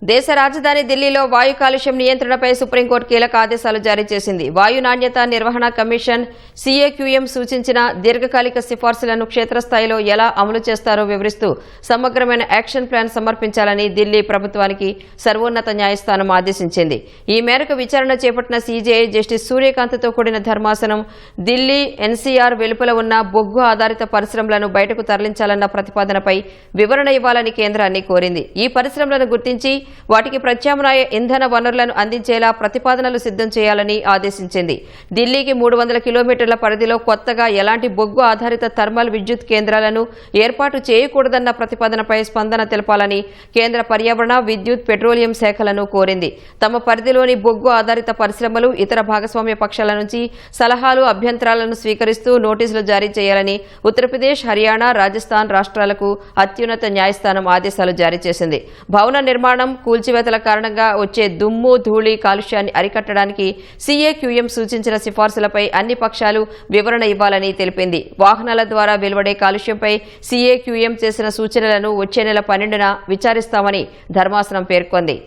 దేశ రాజధాని ఢిల్లీలో వాయు కాలుష్యం నియంత్రణపై సుప్రీంకోర్టు కీలక ఆదేశాలు జారీ చేసింది. వాయు నాణ్యత నిర్వహణ కమిషన్ CAQM సూచించిన దీర్ఘకాలిక సిఫార్సులను క్షేత్రస్థాయిలో ఎలా అమలు చేస్తారో వివరిస్తూ సమగ్రమైన యాక్షన్ ప్లాన్ సమర్పించాలని ఢిల్లీ ప్రభుత్వానికి సర్వోన్నత న్యాయస్థానం ఆదేశించింది. ఈ మేరకు విచారణ చేపట్టిన CJI జస్టిస్ సూర్యకాంత్తో కూడిన ధర్మాసనం ఢిల్లీ NCR వెలుపల ఉన్న బొగ్గు ఆధారిత పరిశ్రమలను బయటకు తరలించాలన్న ప్రతిపాదనపై వివరణ ఇవ్వాలని కేంద్రాన్ని కోరింది. ఈ పరిశ్రమలను గుర్తించి వాటికి ప్రత్యామ్నాయ ఇంధన వనరులను అందించేలా ప్రతిపాదనలు సిద్ధం చేయాలని ఆదేశించింది. ఢిల్లీకి 300 కిలోమీటర్ల పరిధిలో కొత్తగా ఎలాంటి బొగ్గు ఆధారిత థర్మల్ విద్యుత్ కేంద్రాలను ఏర్పాటు చేయకూడదన్న ప్రతిపాదనపై స్పందన తెలపాలని కేంద్ర పర్యావరణ, విద్యుత్, పెట్రోలియం శాఖలను కోరింది. తమ పరిధిలోని బొగ్గు ఆధారిత పరిశ్రమలు ఇతర భాగస్వామ్య పక్షాల నుంచి సలహాలు, అభ్యంతరాలను స్వీకరిస్తూ నోటీసులు జారీ చేయాలని ఉత్తరప్రదేశ్, హర్యానా, రాజస్థాన్ రాష్ట్రాలకు అత్యున్నత న్యాయస్థానం ఆదేశాలు జారీ చేసింది. భవన నిర్మాణం, కూల్చివేతల కారణంగా వచ్చే దుమ్ము, ధూళి కాలుష్యాన్ని అరికట్టడానికి CAQM సూచించిన సిఫార్సులపై అన్ని పక్షాలు వివరణ ఇవ్వాలని తెలిపింది. వాహనాల ద్వారా వెలువడే కాలుష్యంపై CAQM చేసిన సూచనలను వచ్చే నెల 12న విచారిస్తామని ధర్మాసనం పేర్కొంది.